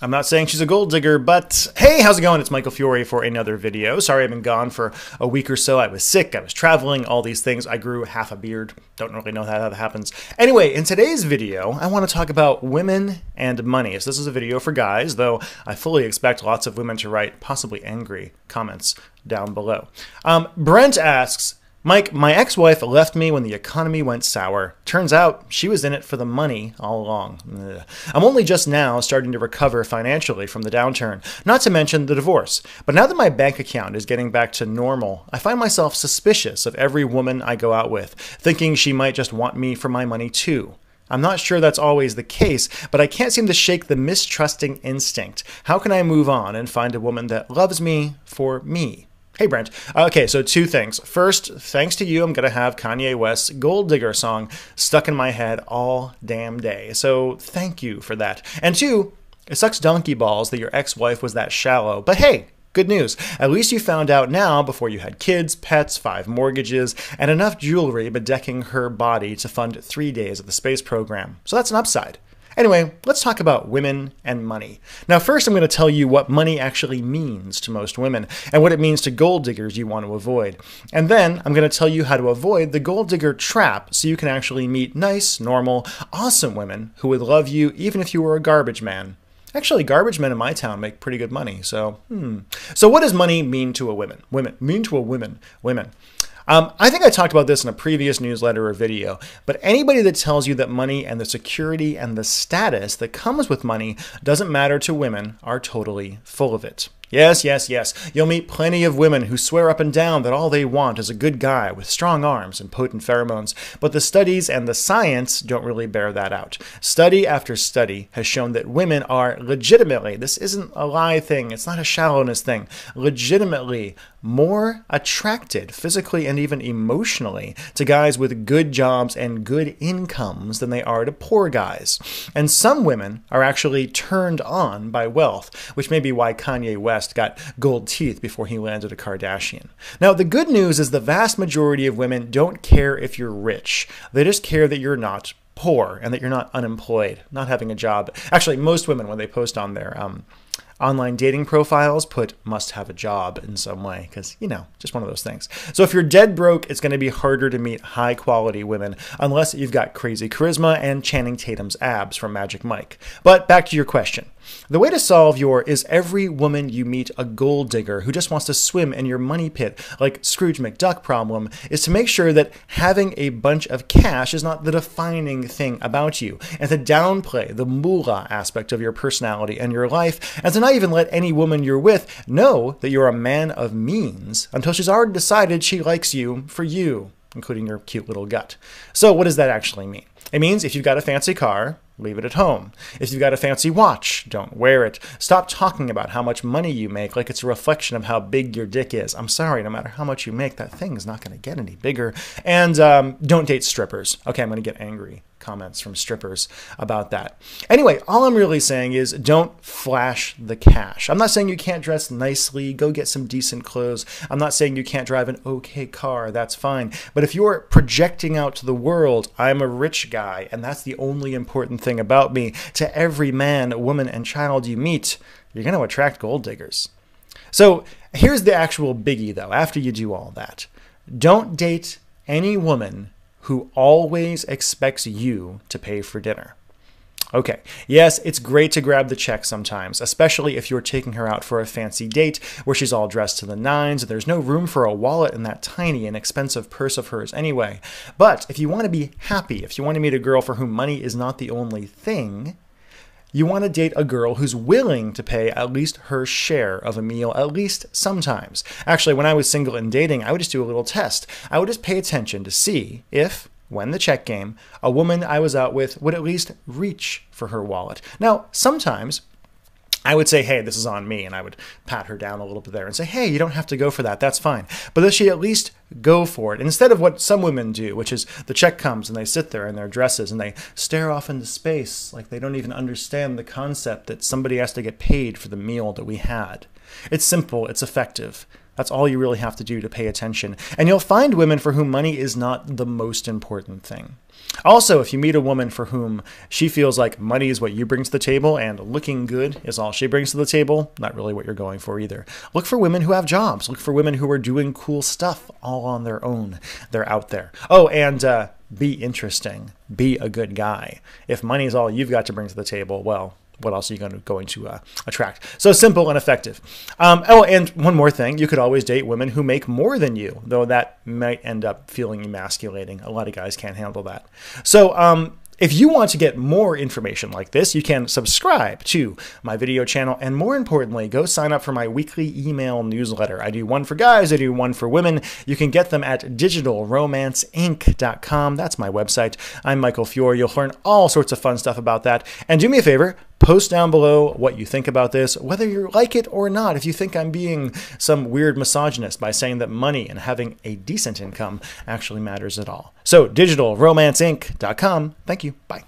I'm not saying she's a gold digger, but hey, how's it going? It's Michael Fiore for another video. Sorry I've been gone for a week or so. I was sick, I was traveling, all these things. I grew half a beard. Don't really know how that happens. Anyway, in today's video, I want to talk about women and money. So this is a video for guys, though I fully expect lots of women to write possibly angry comments down below. Brent asks, Mike, my ex-wife left me when the economy went sour. Turns out she was in it for the money all along. Ugh. I'm only just now starting to recover financially from the downturn, not to mention the divorce. But now that my bank account is getting back to normal, I find myself suspicious of every woman I go out with, thinking she might just want me for my money too. I'm not sure that's always the case, but I can't seem to shake the mistrusting instinct. How can I move on and find a woman that loves me for me? Hey, Brent. Okay, so two things. First, thanks to you, I'm going to have Kanye West's Gold Digger song stuck in my head all damn day. So thank you for that. And two, it sucks donkey balls that your ex-wife was that shallow. But hey, good news. At least you found out now before you had kids, pets, 5 mortgages, and enough jewelry bedecking her body to fund 3 days of the space program. So that's an upside. Anyway, let's talk about women and money. Now, first, I'm going to tell you what money actually means to most women and what it means to gold diggers you want to avoid. And then I'm going to tell you how to avoid the gold digger trap so you can actually meet nice, normal, awesome women who would love you even if you were a garbage man. Actually, garbage men in my town make pretty good money. So what does money mean to a woman? Women. I think I talked about this in a previous newsletter or video, but anybody that tells you that money and the security and the status that comes with money doesn't matter to women are totally full of it. Yes. You'll meet plenty of women who swear up and down that all they want is a good guy with strong arms and potent pheromones, but the studies and the science don't really bear that out. Study after study has shown that women are legitimately, this isn't a lie thing, it's not a shallowness thing, legitimately more attracted physically and even emotionally to guys with good jobs and good incomes than they are to poor guys. And some women are actually turned on by wealth, which may be why Kanye West got gold teeth before he landed a Kardashian. Now, the good news is the vast majority of women don't care if you're rich. They just care that you're not poor and that you're not unemployed, not having a job. Actually, most women, when they post on their online dating profiles, put must have a job in some way because, you know, just one of those things. So if you're dead broke, it's going to be harder to meet high quality women unless you've got crazy charisma and Channing Tatum's abs from Magic Mike. But back to your question. The way to solve your is every woman you meet a gold digger who just wants to swim in your money pit like Scrooge McDuck problem is to make sure that having a bunch of cash is not the defining thing about you and to downplay the moolah aspect of your personality and your life and to not even let any woman you're with know that you're a man of means until she's already decided she likes you for you, including your cute little gut. So what does that actually mean? It means if you've got a fancy car, leave it at home. If you've got a fancy watch, don't wear it. Stop talking about how much money you make like it's a reflection of how big your dick is. I'm sorry, no matter how much you make, that thing is not going to get any bigger. And don't date strippers. Okay, I'm going to get angry comments from strippers about that. Anyway, all I'm really saying is don't flash the cash. I'm not saying you can't dress nicely, go get some decent clothes. I'm not saying you can't drive an okay car, that's fine. But if you're projecting out to the world, I'm a rich guy, and that's the only important thing about me, to every man, woman, and child you meet, you're going to attract gold diggers. So here's the actual biggie, though, after you do all that. Don't date any woman who always expects you to pay for dinner. Okay, yes, it's great to grab the check sometimes, especially if you're taking her out for a fancy date where she's all dressed to the nines and there's no room for a wallet in that tiny and expensive purse of hers anyway. But if you want to be happy, if you want to meet a girl for whom money is not the only thing, you want to date a girl who's willing to pay at least her share of a meal, at least sometimes. Actually, when I was single and dating, I would just do a little test. I would just pay attention to see if, when the check came, a woman I was out with would at least reach for her wallet. Now, sometimes I would say, hey, this is on me, and I would pat her down a little bit there and say, hey, you don't have to go for that, that's fine. But does she at least go for it? Instead of what some women do, which is the check comes and they sit there in their dresses and they stare off into space like they don't even understand the concept that somebody has to get paid for the meal that we had. It's simple, it's effective. That's all you really have to do to pay attention. And you'll find women for whom money is not the most important thing. Also, if you meet a woman for whom she feels like money is what you bring to the table and looking good is all she brings to the table, not really what you're going for either. Look for women who have jobs. Look for women who are doing cool stuff all on their own. They're out there. Oh, and be interesting. Be a good guy. If money is all you've got to bring to the table, well, what else are you going to attract? So simple and effective. Oh, and one more thing. You could always date women who make more than you, though that might end up feeling emasculating. A lot of guys can't handle that. So if you want to get more information like this, you can subscribe to my video channel. And more importantly, go sign up for my weekly email newsletter. I do one for guys. I do one for women. You can get them at digitalromanceinc.com. That's my website. I'm Michael Fiore. You'll learn all sorts of fun stuff about that. And do me a favor, post down below what you think about this, whether you like it or not. If you think I'm being some weird misogynist by saying that money and having a decent income actually matters at all. So digitalromanceinc.com. Thank you. Bye.